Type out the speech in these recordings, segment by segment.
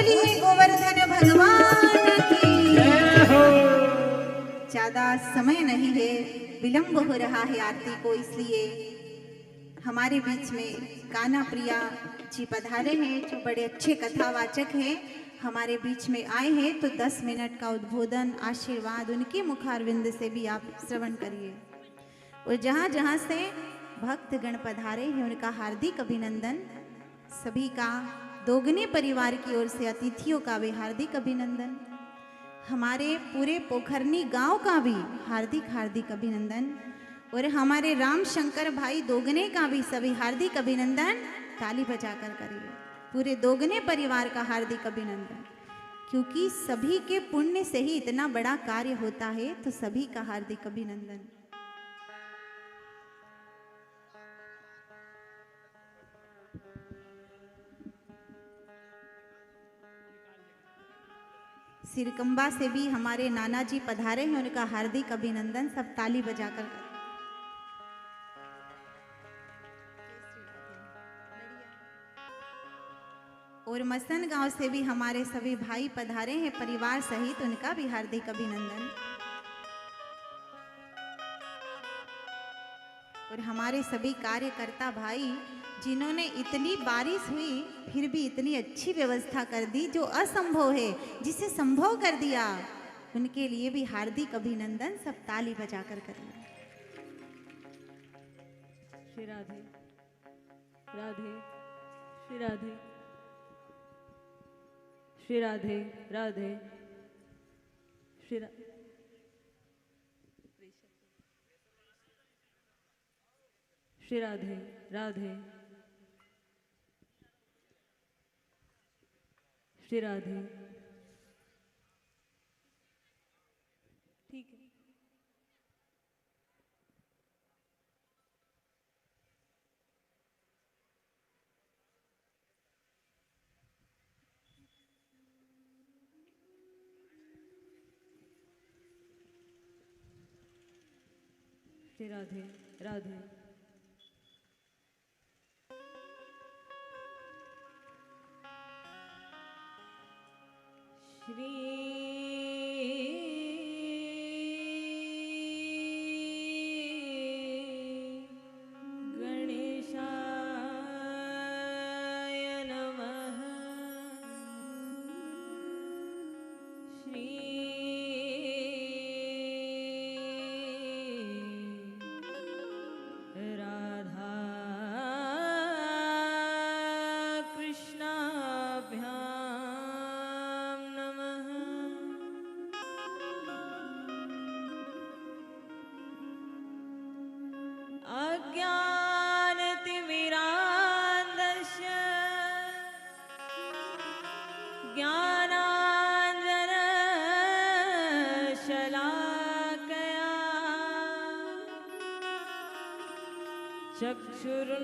बोलिए गोवर्धन भगवान की। ज्यादा समय नहीं है, विलंब हो रहा है आरती को, इसलिए हमारे बीच में कान्हा प्रिया जी पधारे हैं, जो बड़े अच्छे कथावाचक हैं, हमारे बीच में आए हैं। तो 10 मिनट का उद्बोधन आशीर्वाद उनके मुखारविंद से भी आप श्रवण करिए। और जहाँ जहाँ से भक्तगण पधारे हैं उनका हार्दिक अभिनंदन। सभी का दोगने परिवार की ओर से अतिथियों का भी हार्दिक अभिनंदन। हमारे पूरे पोखरनी गांव का भी हार्दिक हार्दिक अभिनंदन। और हमारे राम शंकर भाई दोगने का भी सभी हार्दिक अभिनंदन। ताली बजाकर करिए। पूरे दोगने परिवार का हार्दिक अभिनंदन, क्योंकि सभी के पुण्य से ही इतना बड़ा कार्य होता है। तो सभी का हार्दिक अभिनंदन। सिरकंबा से भी हमारे नाना जी पधारे हैं, उनका हार्दिक अभिनंदन। सब ताली बजाकर करें। और मसन गांव से भी हमारे सभी भाई पधारे हैं परिवार सहित, उनका भी हार्दिक अभिनंदन। और हमारे सभी कार्यकर्ता भाई, जिन्होंने इतनी बारिश हुई फिर भी इतनी अच्छी व्यवस्था कर दी, जो असंभव है जिसे संभव कर दिया, उनके लिए भी हार्दिक अभिनंदन। सब ताली बजाकर करें। श्री राधे राधे श्री राधे श्री राधे राधे श्री श्री राधे राधे श्री राधे। ठीक है। श्री राधे राधे श्री गणेशाय नमः। श्री राधा कृष्णाभ्यां नमः। अज्ञानतिमिरान्धस्य ज्ञानाञ्जनशलाकया चक्षुरुन्मीलितं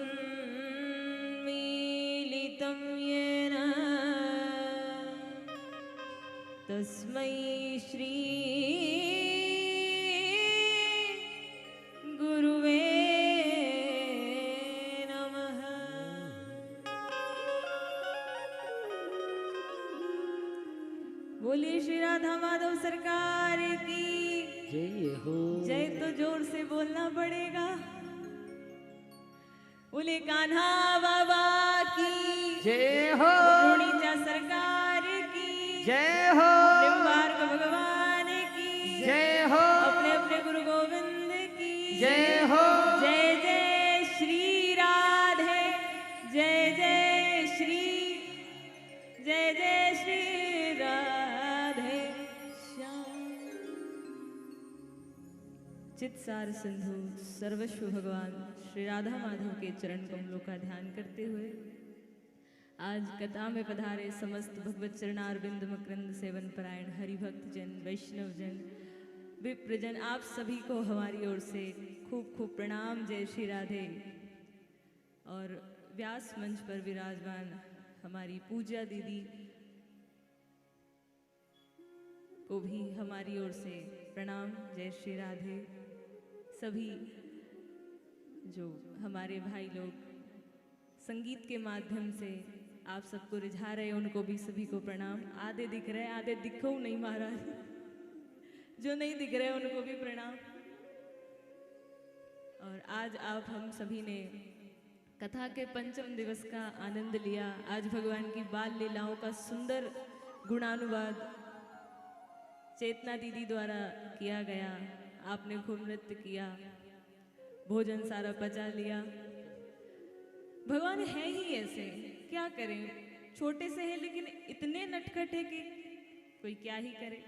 येन तस्मै श्री गुरुवे नमः। बोलिए श्री राधा माधव सरकार की जय हो। जय। तो जोर से बोलना पड़ेगा। बोले कान्हा बाबा की जय हो। पूर्णिचा सरकार की जय हो। निम्बार्क भगवान की जय हो। अपने अपने गुरु गोविंद की जय हो। जय जय श्री राधे जय जय श्री राधे श्याम। चित्सार सिंधु सर्वस्व भगवान श्री राधा माधव के चरण कमलों का ध्यान करते हुए आज कथा में पधारे समस्त भगवत चरणारविंद मकरंद सेवन परायण हरिभक्त जन, वैष्णव जन, विप्रजन, आप सभी को हमारी ओर से खूब खूब प्रणाम। जय श्री राधे। और व्यास मंच पर विराजमान हमारी पूजा दीदी को भी हमारी ओर से प्रणाम। जय श्री राधे। सभी जो हमारे भाई लोग संगीत के माध्यम से आप सबको रिझा रहे हैं, उनको भी सभी को प्रणाम। आधे दिख रहे हैं, आधे दिखो नहीं महाराज, जो नहीं दिख रहे उनको भी प्रणाम। और आज आप हम सभी ने कथा के पंचम दिवस का आनंद लिया। आज भगवान की बाल लीलाओं का सुंदर गुणानुवाद चेतना दीदी द्वारा किया गया। आपने खूब नृत्य किया, भोजन सारा पचा लिया। भगवान है ही ऐसे, क्या करें, छोटे से है लेकिन इतने नटखट है कि कोई क्या ही करे।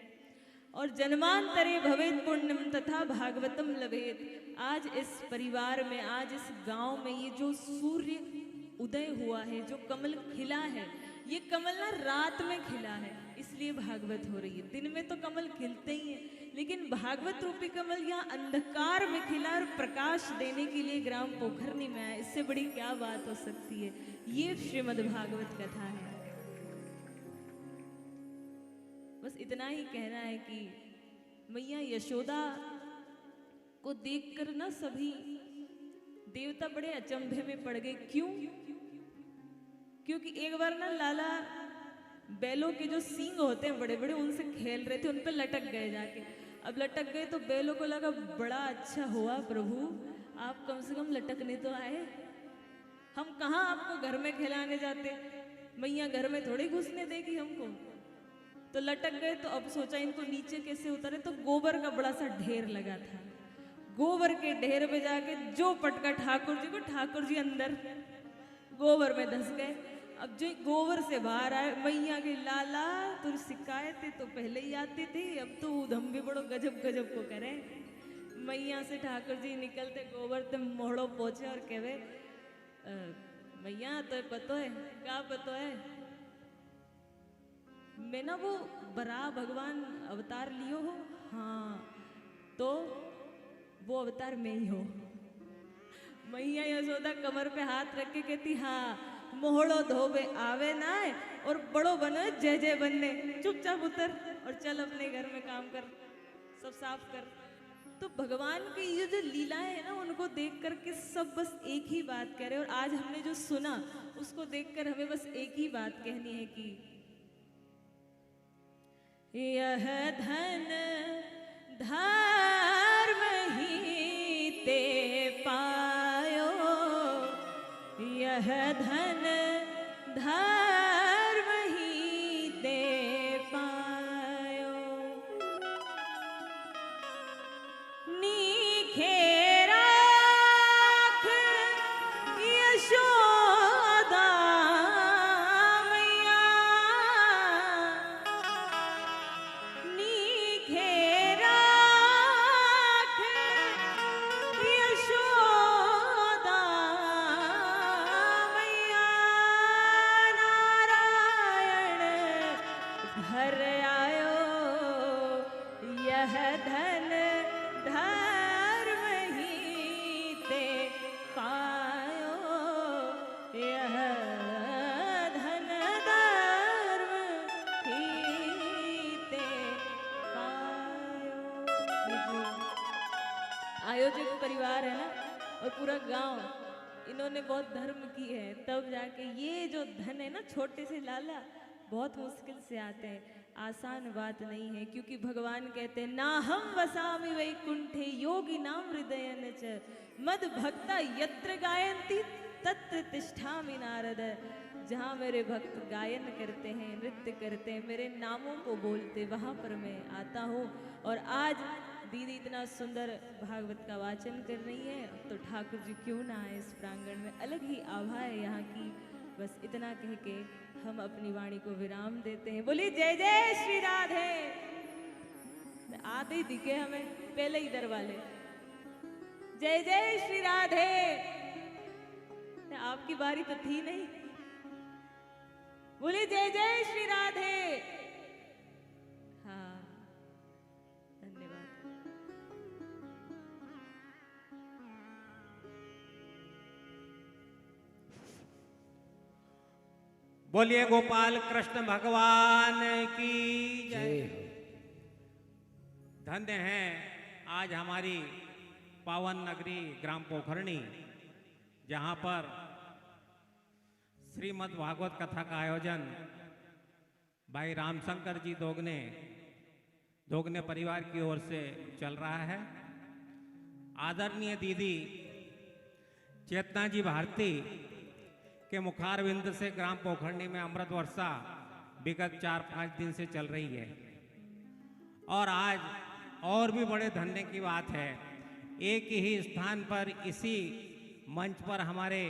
और जन्मांतरे भवेत पुण्यम तथा भागवतम लभेत। आज इस परिवार में, आज इस गांव में ये जो सूर्य उदय हुआ है, जो कमल खिला है, ये कमल ना रात में खिला है, इसलिए भागवत हो रही है। दिन में तो कमल खिलते ही हैं, लेकिन भागवत रूपी कमल यहाँ अंधकार में खिला और प्रकाश देने के लिए ग्राम पोखरनी में आया। इससे बड़ी क्या बात हो सकती है। ये श्रीमद् भागवत कथा है। बस इतना ही कहना है कि मैया यशोदा को देखकर ना सभी देवता बड़े अचंभे में पड़ गए। क्यों? क्योंकि एक बार ना लाला बैलों के जो सींग होते हैं बड़े बड़े, उनसे खेल रहे थे, उन पर लटक गए जाके। अब लटक गए तो बैलों को लगा बड़ा अच्छा हुआ प्रभु, आप कम से कम लटकने तो आए, हम कहाँ आपको घर में खिलाने जाते, मैया घर में थोड़ी घुसने देगी हमको। तो लटक गए। तो अब सोचा इनको नीचे कैसे उतारे, तो गोबर का बड़ा सा ढेर लगा था। गोबर के ढेर पे जाके जो पटका ठाकुर जी को, ठाकुर जी अंदर गोबर में धंस गए। अब जो गोबर से बाहर आए, मैया के लाला तुर शिकायतें तो पहले ही आती थी, अब तो उधम भी बड़ो गजब गजब को करे। मैया से ठाकुर जी निकलते गोबर ते मोहड़ो पहुंचे और कहवे मैया तो पतो है, क्या पतो है, मैं ना वो बरा भगवान अवतार लियो हो। हाँ, तो वो अवतार में ही हो। मैया यशोदा कमर पे हाथ रख के कहती हाँ, मोहड़ो धोबे आवे ना है और बड़ो बनो जय जय बनने, चुपचाप उतर और चल अपने घर में काम कर, सब साफ कर। तो भगवान की ये जो लीलाएं है ना, उनको देख करके सब बस एक ही बात कह रहे। और आज हमने जो सुना उसको देखकर हमें बस एक ही बात कहनी है कि यह धन धर्म ही ते पायो, यह धन धर्म ही ते पायो। नीखे राख यशोदा मैया, नीखे राख यशोदा मैया। नारायण घर आयो, यह धन धर्म ही ते पायो, यह धन धर्म ही ते पायो। आयोजक परिवार है ना, और पूरा गांव, इन्होंने बहुत धर्म की है, तब जाके ये जो धन है ना, छोटे से लाला बहुत मुश्किल से आते हैं, आसान बात नहीं है। क्योंकि भगवान कहते हैं ना हम वसामि वैकुंठे योगी नाम हृदय च मद भक्ता यत्र गायन्ति तत्र तिष्ठामि नारद। जहाँ मेरे भक्त गायन करते हैं, नृत्य करते हैं, मेरे नामों को बोलते, वहाँ पर मैं आता हूँ। और आज दीदी इतना सुंदर भागवत का वाचन कर रही है, तो ठाकुर जी क्यों ना आए इस प्रांगण में, अलग ही आभा है यहाँ की। बस इतना कह के हम अपनी वाणी को विराम देते हैं। बोलिए जय जय श्री राधे। आते ही दिखे हमें पहले इधर वाले, जय जय श्री राधे। आपकी बारी तो थी नहीं। बोलिए जय जय श्री राधे। हाँ, धन्यवाद। बोलिए गोपाल कृष्ण भगवान की जय। धन्य है आज हमारी पावन नगरी ग्राम पोखरनी, जहाँ पर श्रीमद् भागवत कथा का आयोजन भाई रामशंकर जी दोगने परिवार की ओर से चल रहा है। आदरणीय दीदी चेतना जी भारती के मुखारविंद से ग्राम पोखरणी में अमृत वर्षा विगत 4-5 दिन से चल रही है और आज और भी बड़े धन्य की बात है, एक ही स्थान पर इसी मंच पर हमारे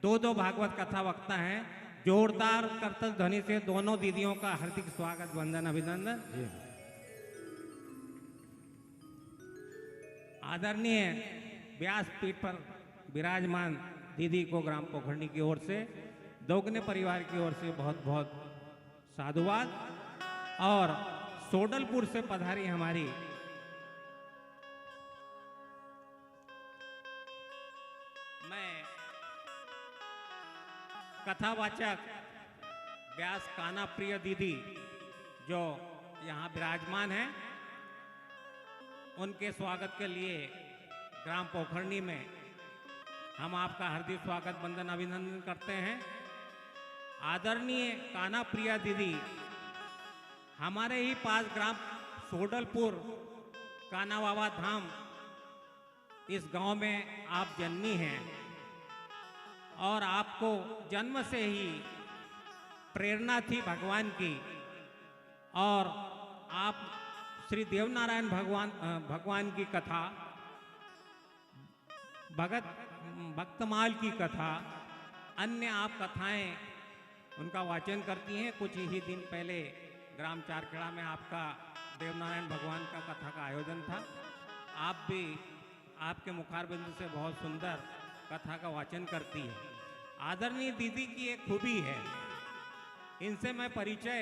दो भागवत कथा वक्ता हैं। जोरदार करतल ध्वनि से दोनों दीदियों का हार्दिक स्वागत, वंदन, अभिनंदन। आदरणीय व्यासपीठ पर विराजमान दीदी को ग्राम पोखरणी की ओर से, दोगने परिवार की ओर से बहुत बहुत साधुवाद। और सोडलपुर से पधारी हमारी मैं कथावाचक व्यास काना प्रिय दीदी जो यहाँ विराजमान हैं, उनके स्वागत के लिए ग्राम पोखरणी में हम आपका हार्दिक स्वागत, वंदन, अभिनंदन करते हैं। आदरणीय काना प्रिया दीदी हमारे ही पास ग्राम सोडलपुर काना बाबा धाम, इस गांव में आप जन्मी हैं और आपको जन्म से ही प्रेरणा थी भगवान की और आप श्री देवनारायण भगवान की कथा, भक्तमाल की कथा, अन्य आप कथाएं उनका वाचन करती हैं। कुछ ही दिन पहले ग्राम चारखेड़ा में आपका देवनारायण भगवान का कथा का आयोजन था। आप भी आपके मुखारबिंद से बहुत सुंदर कथा का वाचन करती है। आदरणीय दीदी की एक खूबी है, इनसे मैं परिचय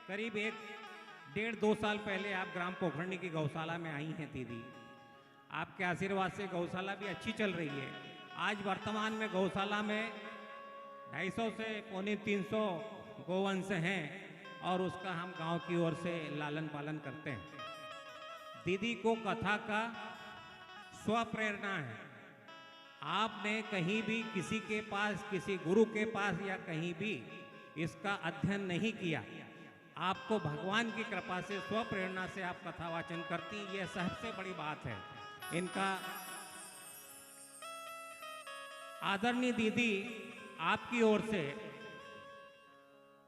करीब 1-1.5-2 साल पहले आप ग्राम पोखरणी की गौशाला में आई हैं दीदी। आपके आशीर्वाद से गौशाला भी अच्छी चल रही है। आज वर्तमान में गौशाला में 250 से 250-300 गोवंश हैं और उसका हम गांव की ओर से लालन पालन करते हैं। दीदी को कथा का स्वप्रेरणा है। आपने कहीं भी किसी के पास, किसी गुरु के पास या कहीं भी इसका अध्ययन नहीं किया। आपको भगवान की कृपा से स्वप्रेरणा से आप कथा वाचन करती, यह सबसे बड़ी बात है इनका। आदरणीय दीदी आपकी ओर से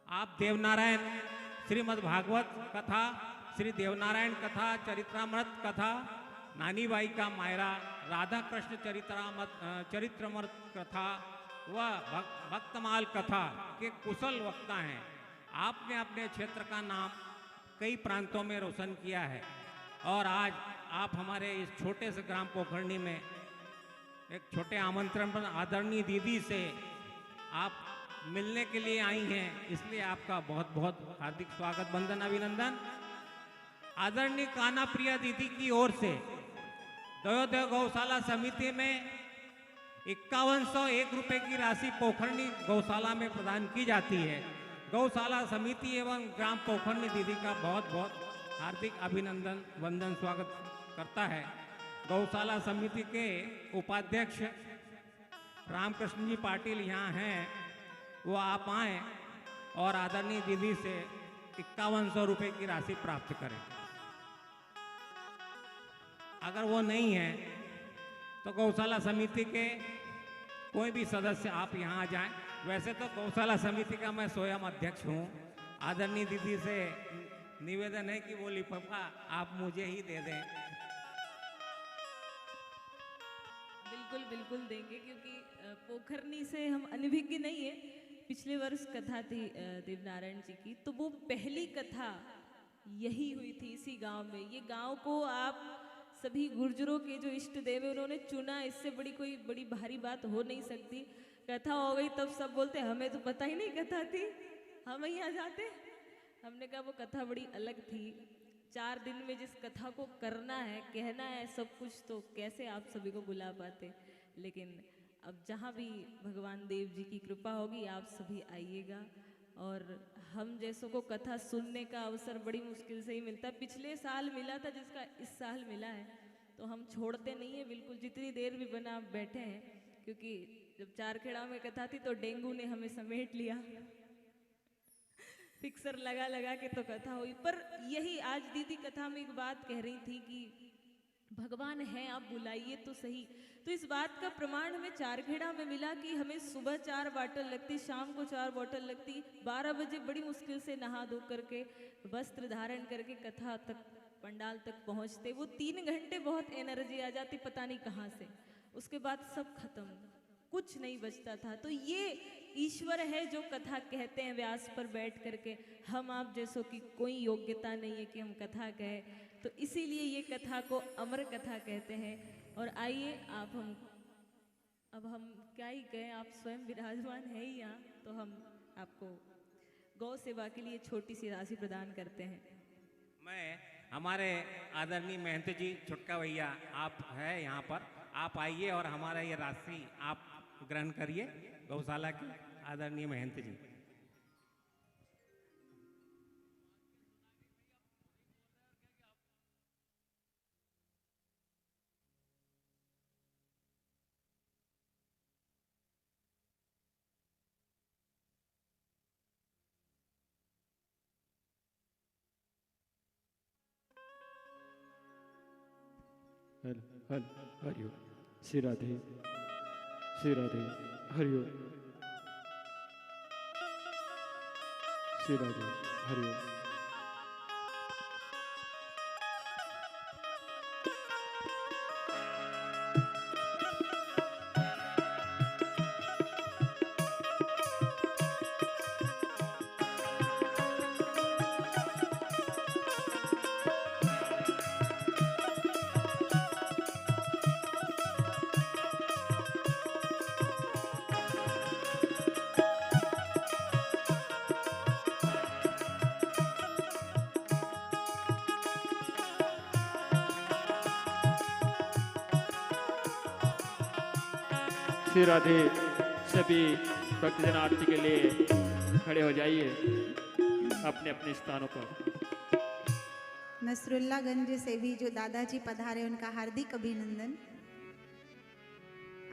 आप देवनारायण श्रीमद् भागवत कथा, श्री देवनारायण कथा, चरित्रामृत कथा, नानी बाई का मायरा, राधा कृष्ण चरित्रामृत कथा व भक्तमाल कथा के कुशल वक्ता हैं। आपने अपने क्षेत्र का नाम कई प्रांतों में रोशन किया है और आज आप हमारे इस छोटे से ग्राम पोखरणी में एक छोटे आमंत्रण पर आदरणीय दीदी से आप मिलने के लिए आई हैं, इसलिए आपका बहुत बहुत हार्दिक स्वागत, वंदन, अभिनंदन। आदरणीय काना प्रिया दीदी की ओर से दयोदय गौशाला समिति में 5101 रुपए की राशि पोखरणी गौशाला में प्रदान की जाती है। गौशाला समिति एवं ग्राम पोखरणी दीदी का बहुत बहुत हार्दिक अभिनंदन, वंदन, स्वागत करता है। गौशाला समिति के उपाध्यक्ष रामकृष्ण जी पाटिल यहाँ हैं, वो आप आए और आदरणीय दीदी से 5100 रुपए की राशि प्राप्त करें। अगर वो नहीं है तो गौशाला समिति के कोई भी सदस्य आप यहाँ आ जाएं। वैसे तो गौशाला समिति का मैं स्वयं अध्यक्ष हूँ। आदरणीय दीदी से निवेदन है कि वो लिफाफा आप मुझे ही दे दें। बिल्कुल बिल्कुल देंगे, क्योंकि पोखरणी से हम अनभिज्ञ नहीं है। पिछले वर्ष कथा थी देवनारायण जी की, तो वो पहली कथा यही हुई थी इसी गांव में। ये गांव को आप सभी गुर्जरों के जो इष्ट देव है उन्होंने चुना, इससे बड़ी कोई बड़ी भारी बात हो नहीं सकती। कथा हो गई तब सब बोलते हमें तो पता ही नहीं कथा थी, हम यहाँ जाते। हमने कहा वो कथा बड़ी अलग थी। 4 दिन में जिस कथा को करना है, कहना है सब कुछ, तो कैसे आप सभी को बुला पाते। लेकिन अब जहाँ भी भगवान देव जी की कृपा होगी आप सभी आइएगा। और हम जैसों को कथा सुनने का अवसर बड़ी मुश्किल से ही मिलता है। पिछले साल मिला था, जिसका इस साल मिला है, तो हम छोड़ते नहीं है बिल्कुल। जितनी देर भी बना आप बैठे हैं, क्योंकि जब चारखेड़ा में कथा थी तो डेंगू ने हमें समेट लिया। फिक्सर लगा लगा के तो कथा हुई। पर यही आज दीदी कथा में एक बात कह रही थी कि भगवान है, आप बुलाइए तो सही। तो इस बात का प्रमाण हमें चारखेड़ा में मिला कि हमें सुबह 4 बॉटल लगती, शाम को 4 बॉटल लगती, 12 बजे बड़ी मुश्किल से नहा धो करके वस्त्र धारण करके कथा तक पंडाल तक पहुंचते। वो 3 घंटे बहुत एनर्जी आ जाती पता नहीं कहाँ से, उसके बाद सब खत्म, कुछ नहीं बचता था। तो ये ईश्वर है जो कथा कहते हैं व्यास पर बैठ करके। हम आप जैसों की कोई योग्यता नहीं है कि हम कथा कहें, तो इसीलिए ये कथा को अमर कथा कहते हैं। और आइए अब हम क्या ही कहें, आप स्वयं विराजमान है ही यहाँ, तो हम आपको गौ सेवा के लिए छोटी सी राशि प्रदान करते हैं। मैं हमारे आदरणीय महंत जी छुटका भैया आप है यहाँ पर, आप आइए और हमारा ये राशि आप ग्रहण करिए गौशाला के आदरणीय महंत जी। हल हल हरिओ श्री राधे श्री राधे हरिओ श्री राधे हरिओ। श्री राधे। सभी भक्तजन आरती के लिए खड़े हो जाइए अपने अपने स्थानों पर। नसरुल्लागंज से भी जो दादाजी पधारे उनका हार्दिक अभिनंदन।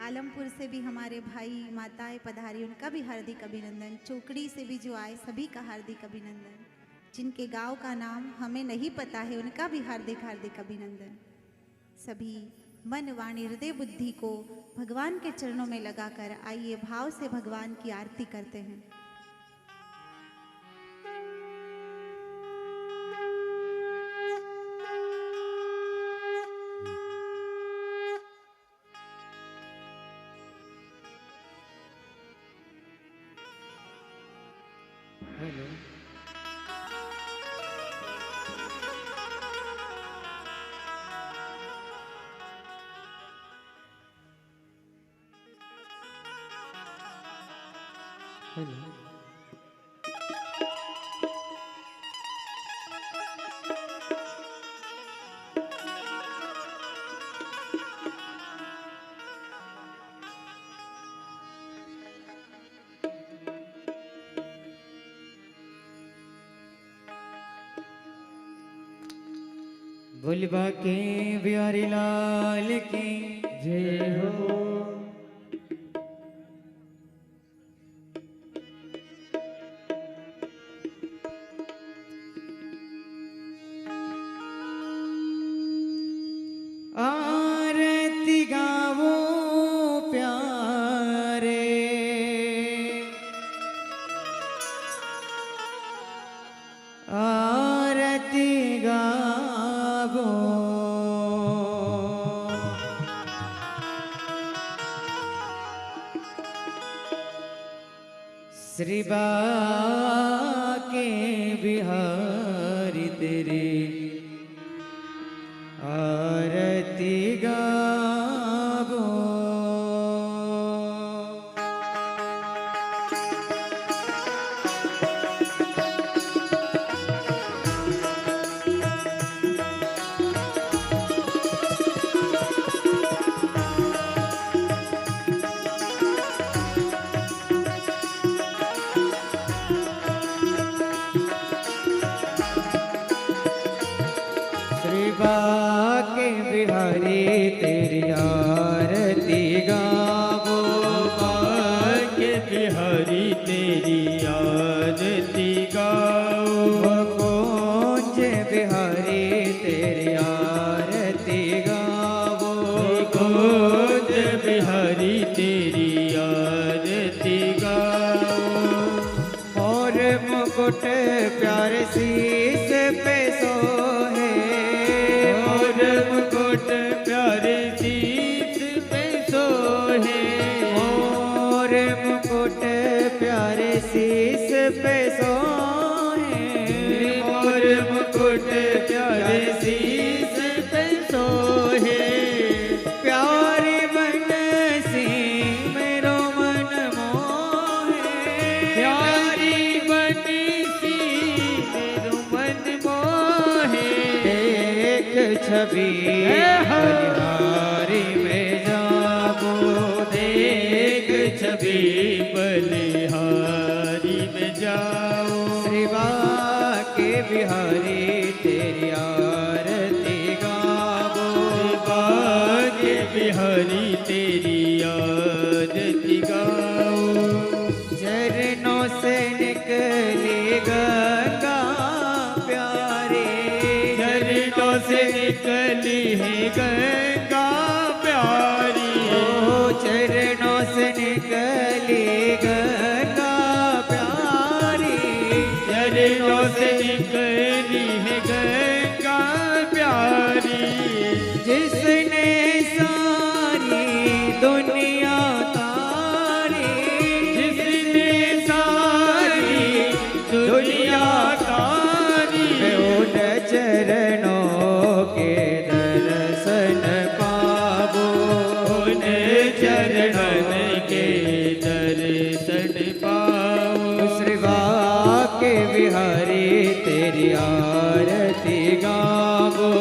आलमपुर से भी हमारे भाई माताएं पधारी, उनका भी हार्दिक अभिनंदन। चोकड़ी से भी जो आए सभी का हार्दिक अभिनंदन। जिनके गांव का नाम हमें नहीं पता है उनका भी हार्दिक हार्दिक अभिनंदन। सभी मन वाणी हृदय बुद्धि को भगवान के चरणों में लगाकर आइए भाव से भगवान की आरती करते हैं। हेलो हेलो बुलबा के बिहारी लाल की जय हो। आरती गावो प्यारे, आरती गावो श्री बाके बिहारी तेरे आरती गावो। श्री बाके बिहारी तेरी आरती गावो। प्यारे शीस पे सोहे, मोर मुकुट प्यारे शीस पे सोहे, मोर मुकुट प्यारे शीस पे सोहे, मोर मुकुट प्यारे शीस पे सोहे, प्यारी बनसी मेरो मन मोहे, प्यारी बनसी मेरो मन मोहे, एक छवि बलिहारी में जाबो, देख छवि बलिहारी में जाओ, श्री बाके बिहारी तेरी आरती गाबो, बाके बिहारी तेरी आरती गाओ, चरणों से निकली गंगा प्यारी, चरणों से निकली है गंगा प्यारी, ओ चरणों से निकली गंगा प्यारी, चरणों से निकली है गंगा प्यारी, जिसने सारी दुनिया तारी, जिसने सारी दुनिया तारी, मैं उन चरणों के दर्शन पाबो, उन चरणन के दर्शन पाओ, श्री बाके बिहारी तेरी आरती गाबो,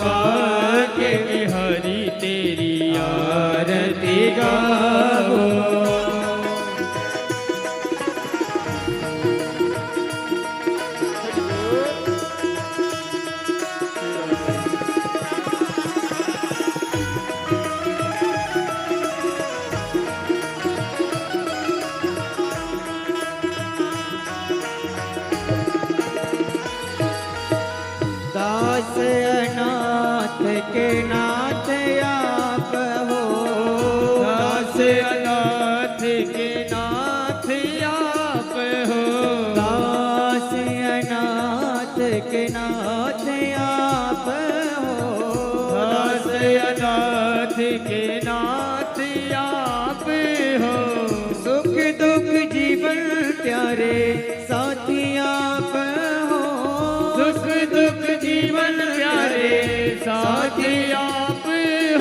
बाके बिहारी तेरी आरती गाओ, दास अनाथ के नाथ आप हो, दास अनाथ के नाथ आप हो, दास अनाथ के नाथ आप हो, दास अनाथ के नाथ आप हो, सुख दुख जीवन प्यारे साथी आप हो, सुख दुख जीवन प्यारे साथी आप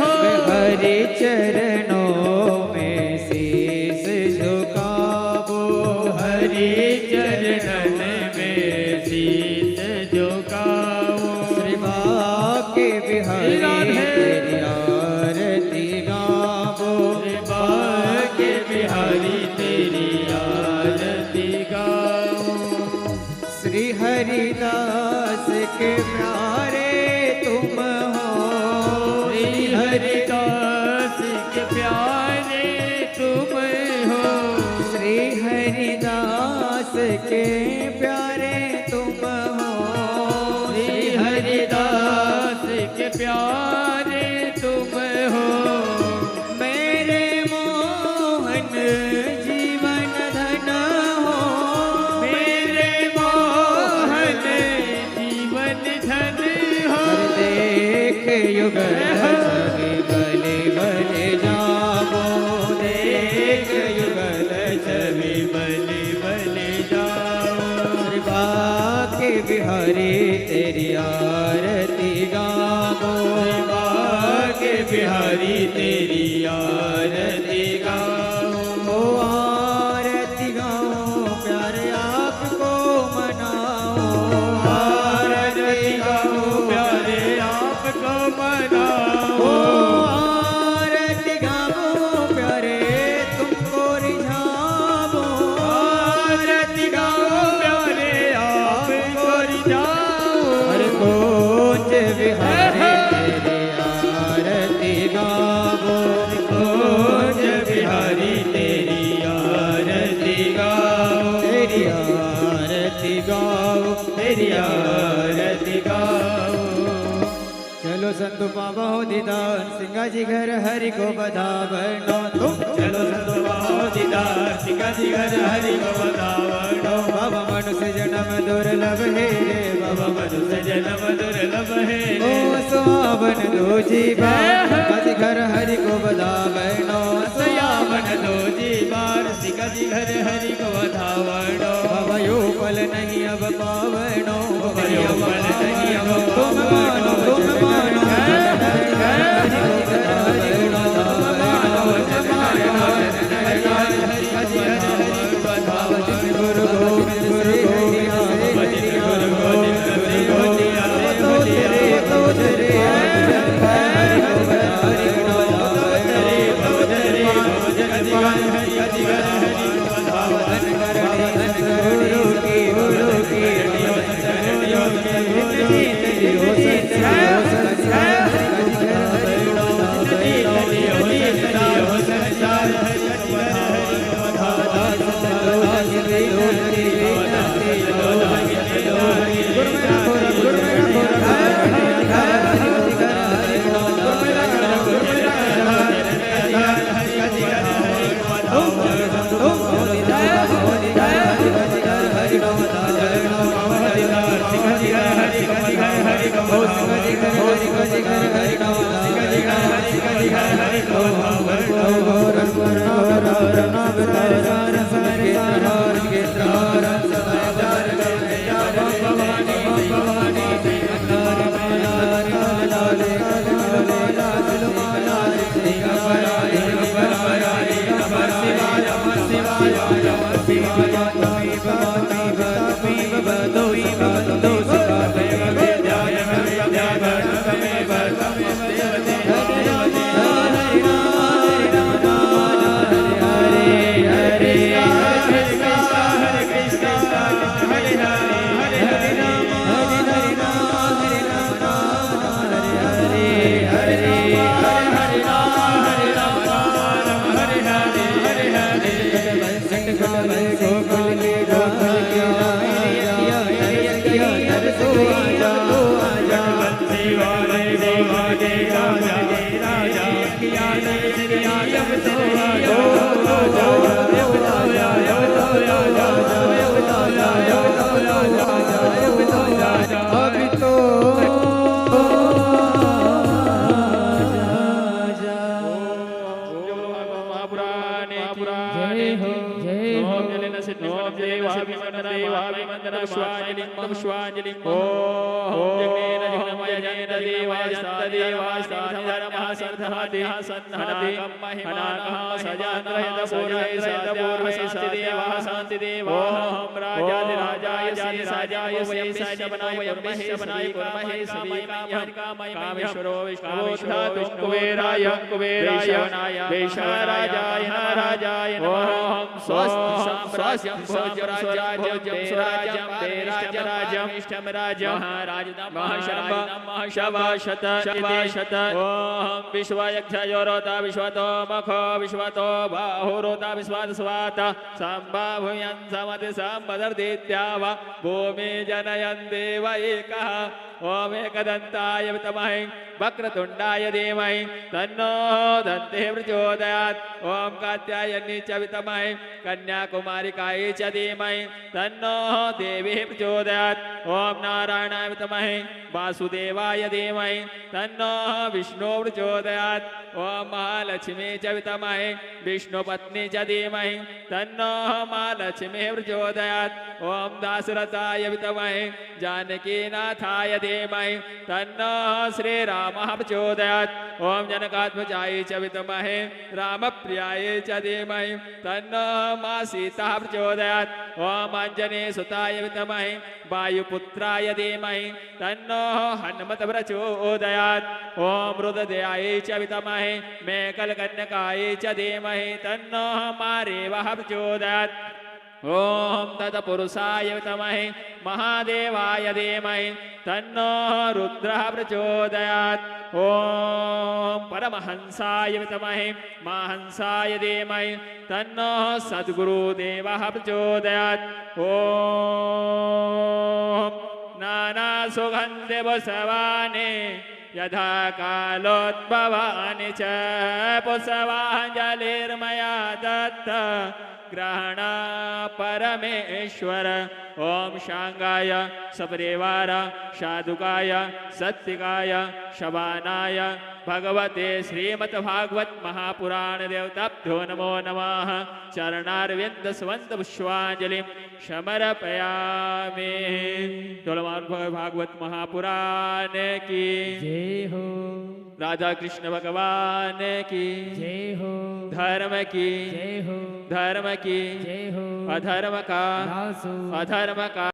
हो, हरि चरणों में शीस झुकाबो, हरि चरणन में शीस झुकाओ, श्री बाके बिहारी तेरी आरती गाबो, बाके बिहारी तेरी आरती गाओ, श्री हरिदास के प्यारे तुम हो, श्री हरिदास के प्यारे तुम हो, श्री हरिदास के प्यारे तुम हो, श्री हरिदास के प्यारे तुम हो, मेरे मोहन जीवन धन हो, मेरे मोहन जीवन धन हो, देख युगल छवि बलि बलि जाबो, देख युगल छवि बलि बलि जाओ, श्री बाके बिहारी तेरी आरती गाबो, बाके बिहारी तेरी आरती गाओ, ओ आरती गाओ प्यारे आपको मनाओ, आरती गाओ प्यारे आपको मनाओ, आरती गाओ प्यारे तुमको रिझावो, आरती गाओ प्यारे आपको रिझाओ, हर कोच बिहारी तेरी आरती गावो, खोज बिहारी तेरी आरती गाओ, तेरी आरती गाओ, तेरी आरती गाओ, चलो संतो पावो दीदान सिंगा जी घर हरि को बधावनो तुम, चलो संतो पाओ दिदार्थिक जिगर हरि गवधावणो भव मनुष्य जन्म दुर्लभ हे रे भव मनुष्य जन्म दुर्लभ हे ओ सुहावन दो जीवन जिगर हरि को बधावणो सयावन दो जीवार सिक जिगर हरि गवधावणो भवयो फल नहीं अब पावनो भयो फल नहीं अब तुम मानो गुरु गोविंद गुरु विश्वयक्षयोरोता विश्वतो मखो विश्वतो बाहुरोता विश्वात सांबा भूयं समति संपदर्दित्यावा भूमि जनयन् देव एकः ओम एकदन्ताय विद्महे वक्रतुण्डाय धीमहि तन्नो दन्तिः प्रचोदयात् ओम कात्यायनी च विद्महे कन्याकुमारिकायै च धीमहि तन्नो देवी प्रचोदयात् ओम नारायणाय विद्महे वासुदेवाय धीमहि तन्नो विष्णु प्रचोदयात् ओम महालक्ष्मी च विद्महे विष्णुपत्नी च धीमहि तन्नो महालक्ष्मी प्रचोदयात् ओम दाशरथाय विद्महे जानकीनाथाय धीमहि तन्नो श्रीरामः प्रचोदयात् ओम जनकात्मजाय च विद्महे रामप्रियाय च धीमहि तन्नो मां सीता प्रचोदयात् ओम आञ्जनेयसुताय विद्महे वायुपुत्राय धीमहि तन्नो हनुमत प्रचोदयात् ओम रुद्रदेवाय च विद्महे मेकलकन्यकाय च धीमहि तन्नो मारेवः प्रचोदयात् ओम तत्पुरुषाय विद्महे महादेवाय धीमहि तन्नो रुद्रः प्रचोदयात् ओम परमहंसाय विद्महे महाहंसाय धीमहि तन्नो सद्गुरुदेवः प्रचोदयात् ओम नाना सुगन्धि पुष्पाणि यथा कालोद्भवानि च पुष्पाञ्जलिर्मया दत्त ग्रहण परमेश्वर। ओम शांगाय सपरिवार साधुकाय सत्तिकाय शबानाय भगवते श्रीमद्भागवत महापुराण देवताभ्यो नमो नमः। चरणारविंद स्वंत पुष्पांजलि समर्पयामि। भागवत महापुराण की जय हो, राधा कृष्ण भगवान की जय हो, धर्म की जय हो, धर्म की जय हो, अधर्म का नासो अधर्म का